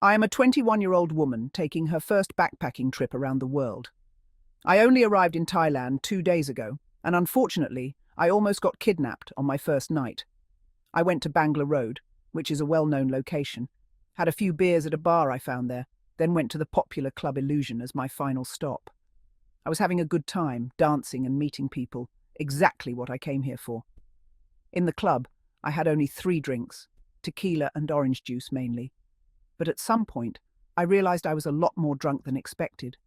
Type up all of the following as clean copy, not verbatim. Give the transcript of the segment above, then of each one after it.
I am a 21-year-old woman taking her first backpacking trip around the world. I only arrived in Thailand 2 days ago, and unfortunately, I almost got kidnapped on my first night. I went to Bangla Road, which is a well-known location, had a few beers at a bar I found there, then went to the popular Club Illusion as my final stop. I was having a good time, dancing and meeting people, exactly what I came here for. In the club, I had only 3 drinks, tequila and orange juice mainly. But at some point, I realized I was a lot more drunk than expected.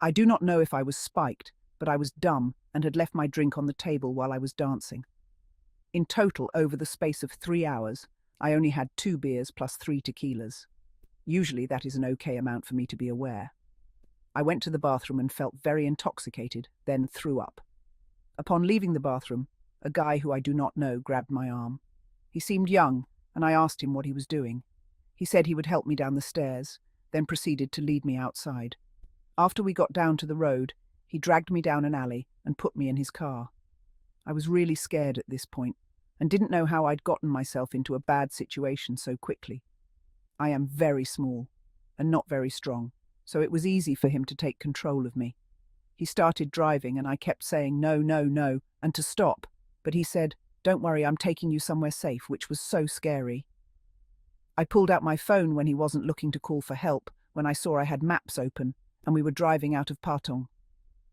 I do not know if I was spiked, but I was dumb and had left my drink on the table while I was dancing. In total, over the space of 3 hours, I only had 2 beers plus 3 tequilas. Usually that is an okay amount for me to be aware. I went to the bathroom and felt very intoxicated, then threw up. Upon leaving the bathroom, a guy who I do not know grabbed my arm. He seemed young, and I asked him what he was doing. He said he would help me down the stairs, then proceeded to lead me outside. After we got down to the road, he dragged me down an alley and put me in his car. I was really scared at this point, and didn't know how I'd gotten myself into a bad situation so quickly. I am very small, and not very strong, so it was easy for him to take control of me. He started driving, and I kept saying no, no, no, and to stop, but he said, "Don't worry, I'm taking you somewhere safe," which was so scary. I pulled out my phone when he wasn't looking to call for help, when I saw I had maps open, and we were driving out of Patong.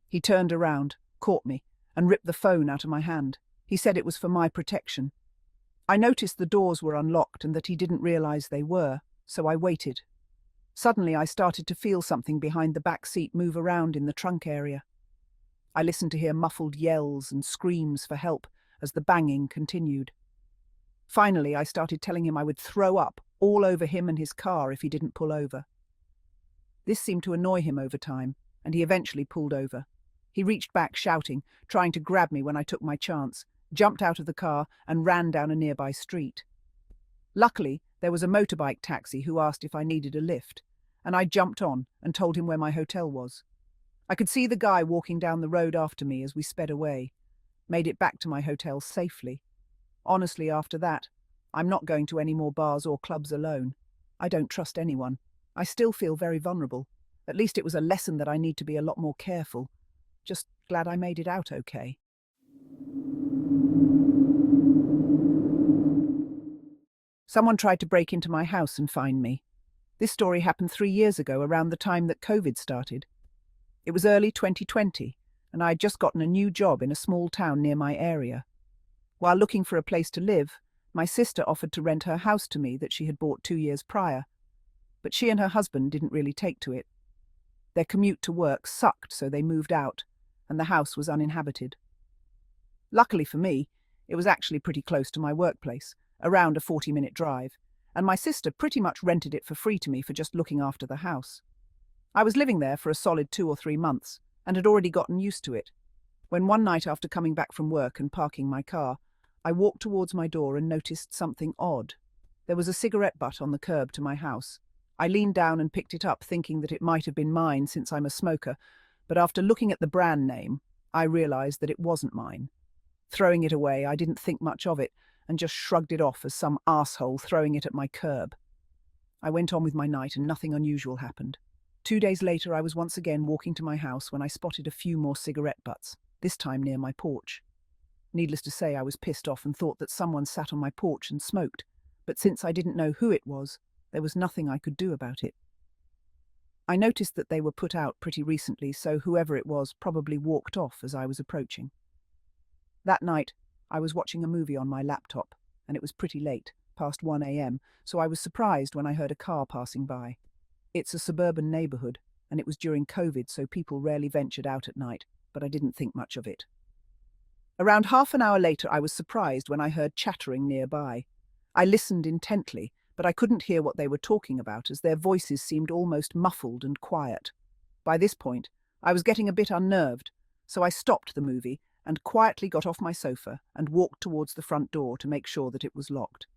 He turned around, caught me, and ripped the phone out of my hand. He said it was for my protection. I noticed the doors were unlocked and that he didn't realize they were, so I waited. Suddenly I started to feel something behind the back seat move around in the trunk area. I listened to hear muffled yells and screams for help as the banging continued. Finally, I started telling him I would throw up all over him and his car if he didn't pull over. This seemed to annoy him over time, and he eventually pulled over. He reached back shouting, trying to grab me when I took my chance, jumped out of the car and ran down a nearby street. Luckily, there was a motorbike taxi who asked if I needed a lift, and I jumped on and told him where my hotel was. I could see the guy walking down the road after me as we sped away, made it back to my hotel safely. Honestly, after that, I'm not going to any more bars or clubs alone. I don't trust anyone. I still feel very vulnerable. At least it was a lesson that I need to be a lot more careful. Just glad I made it out okay. Someone tried to break into my house and find me. This story happened 3 years ago, around the time that COVID started. It was early 2020, and I had just gotten a new job in a small town near my area. While looking for a place to live, my sister offered to rent her house to me that she had bought 2 years prior, but she and her husband didn't really take to it. Their commute to work sucked, so they moved out, and the house was uninhabited. Luckily for me, it was actually pretty close to my workplace, around a 40-minute drive, and my sister pretty much rented it for free to me for just looking after the house. I was living there for a solid 2 or 3 months, and had already gotten used to it, when one night after coming back from work and parking my car, I walked towards my door and noticed something odd. There was a cigarette butt on the curb to my house. I leaned down and picked it up, thinking that it might have been mine since I'm a smoker, but after looking at the brand name, I realized that it wasn't mine. Throwing it away, I didn't think much of it and just shrugged it off as some asshole throwing it at my curb. I went on with my night and nothing unusual happened. 2 days later, I was once again walking to my house when I spotted a few more cigarette butts, this time near my porch. Needless to say, I was pissed off and thought that someone sat on my porch and smoked, but since I didn't know who it was, there was nothing I could do about it. I noticed that they were put out pretty recently, so whoever it was probably walked off as I was approaching. That night, I was watching a movie on my laptop, and it was pretty late, past 1 a.m., so I was surprised when I heard a car passing by. It's a suburban neighborhood, and it was during COVID, so people rarely ventured out at night, but I didn't think much of it. Around half an hour later, I was surprised when I heard chattering nearby. I listened intently, but I couldn't hear what they were talking about as their voices seemed almost muffled and quiet. By this point, I was getting a bit unnerved, so I stopped the movie and quietly got off my sofa and walked towards the front door to make sure that it was locked.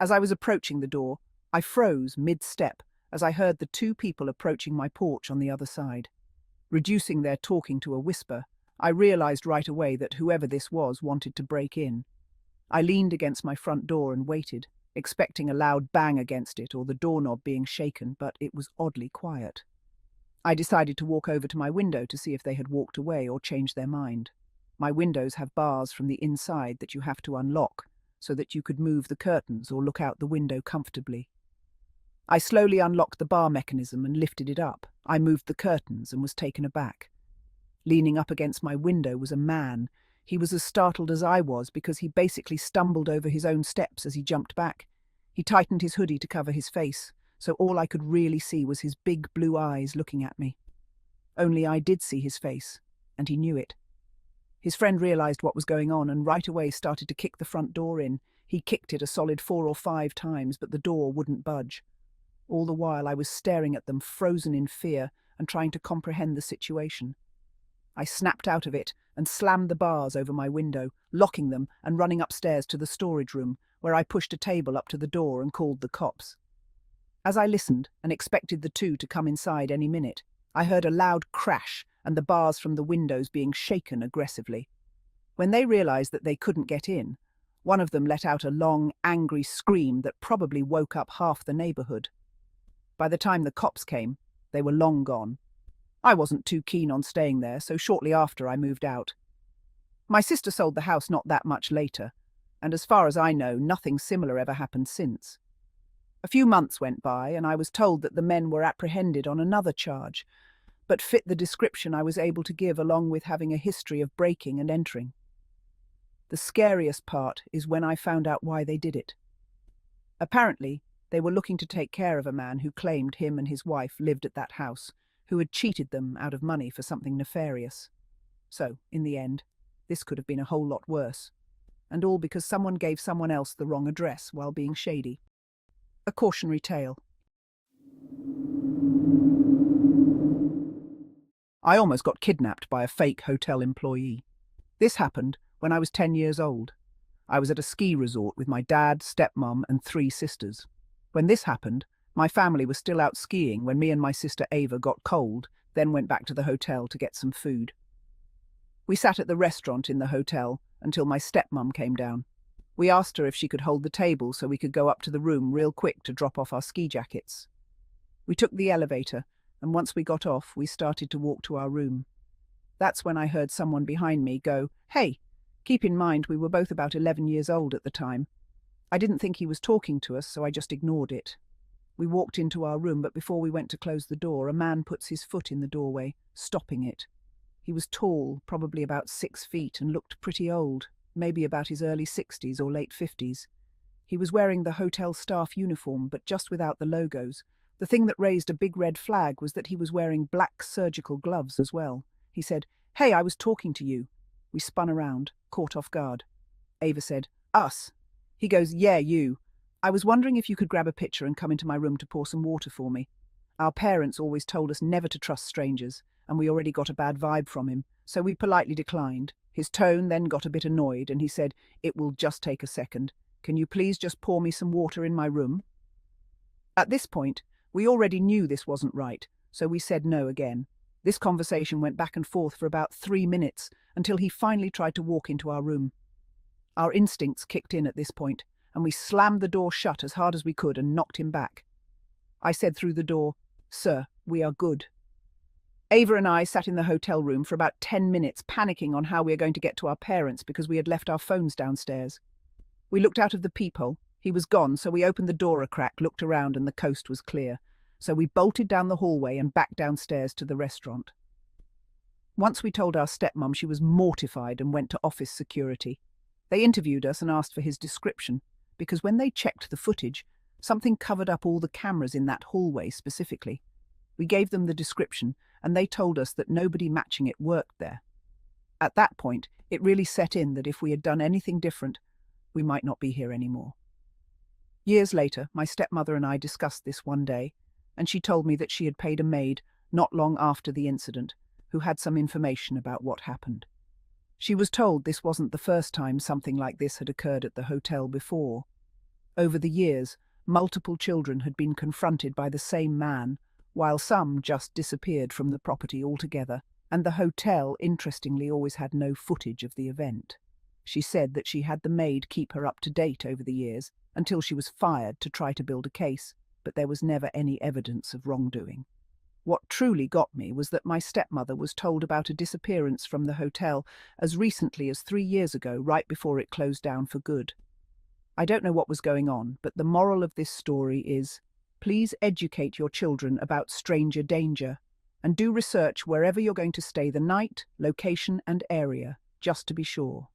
As I was approaching the door, I froze mid-step as I heard the 2 people approaching my porch on the other side. Reducing their talking to a whisper, I realized right away that whoever this was wanted to break in. I leaned against my front door and waited, expecting a loud bang against it or the doorknob being shaken, but it was oddly quiet. I decided to walk over to my window to see if they had walked away or changed their mind. My windows have bars from the inside that you have to unlock so that you could move the curtains or look out the window comfortably. I slowly unlocked the bar mechanism and lifted it up. I moved the curtains and was taken aback. Leaning up against my window was a man. He was as startled as I was because he basically stumbled over his own steps as he jumped back. He tightened his hoodie to cover his face, so all I could really see was his big blue eyes looking at me. Only I did see his face, and he knew it. His friend realized what was going on and right away started to kick the front door in. He kicked it a solid 4 or 5 times, but the door wouldn't budge. All the while I was staring at them, frozen in fear and trying to comprehend the situation. I snapped out of it and slammed the bars over my window, locking them and running upstairs to the storage room, where I pushed a table up to the door and called the cops. As I listened and expected the two to come inside any minute, I heard a loud crash and the bars from the windows being shaken aggressively. When they realized that they couldn't get in, one of them let out a long, angry scream that probably woke up half the neighborhood. By the time the cops came, they were long gone. I wasn't too keen on staying there, so shortly after I moved out. My sister sold the house not that much later, and as far as I know, nothing similar ever happened since. A few months went by, and I was told that the men were apprehended on another charge, but fit the description I was able to give along with having a history of breaking and entering. The scariest part is when I found out why they did it. Apparently, they were looking to take care of a man who claimed him and his wife lived at that house, who had cheated them out of money for something nefarious. So, in the end, this could have been a whole lot worse. And all because someone gave someone else the wrong address while being shady. A cautionary tale. I almost got kidnapped by a fake hotel employee. This happened when I was 10 years old. I was at a ski resort with my dad, stepmom, and 3 sisters. When this happened, my family was still out skiing when me and my sister Ava got cold, then went back to the hotel to get some food. We sat at the restaurant in the hotel until my stepmom came down. We asked her if she could hold the table so we could go up to the room real quick to drop off our ski jackets. We took the elevator, and once we got off, we started to walk to our room. That's when I heard someone behind me go, "Hey!" Keep in mind we were both about 11 years old at the time. I didn't think he was talking to us, so I just ignored it. We walked into our room, but before we went to close the door, a man puts his foot in the doorway, stopping it. He was tall, probably about 6 feet, and looked pretty old, maybe about his early 60s or late 50s. He was wearing the hotel staff uniform, but just without the logos. The thing that raised a big red flag was that he was wearing black surgical gloves as well. He said, "Hey, I was talking to you." We spun around, caught off guard. Ava said, "Us?" He goes, "Yeah, you. I was wondering if you could grab a pitcher and come into my room to pour some water for me. Our parents always told us never to trust strangers, and we already got a bad vibe from him, so we politely declined. His tone then got a bit annoyed, and he said, "It will just take a second. Can you please just pour me some water in my room?" At this point, we already knew this wasn't right, so we said no again. This conversation went back and forth for about 3 minutes, until he finally tried to walk into our room. Our instincts kicked in at this point, and we slammed the door shut as hard as we could and knocked him back. I said through the door, "Sir, we are good." Ava and I sat in the hotel room for about 10 minutes, panicking on how we were going to get to our parents because we had left our phones downstairs. We looked out of the peephole. He was gone, so we opened the door a crack, looked around, and the coast was clear. So we bolted down the hallway and back downstairs to the restaurant. Once we told our stepmom, she was mortified and went to office security. They interviewed us and asked for his description, because when they checked the footage, something covered up all the cameras in that hallway specifically. We gave them the description, and they told us that nobody matching it worked there. At that point, it really set in that if we had done anything different, we might not be here anymore. Years later, my stepmother and I discussed this one day, and she told me that she had paid a maid, not long after the incident, who had some information about what happened. She was told this wasn't the first time something like this had occurred at the hotel before. Over the years, multiple children had been confronted by the same man, while some just disappeared from the property altogether, and the hotel, interestingly, always had no footage of the event. She said that she had the maid keep her up to date over the years until she was fired to try to build a case, but there was never any evidence of wrongdoing. What truly got me was that my stepmother was told about a disappearance from the hotel as recently as 3 years ago, right before it closed down for good. I don't know what was going on, but the moral of this story is, please educate your children about stranger danger, and do research wherever you're going to stay the night, location and area, just to be sure.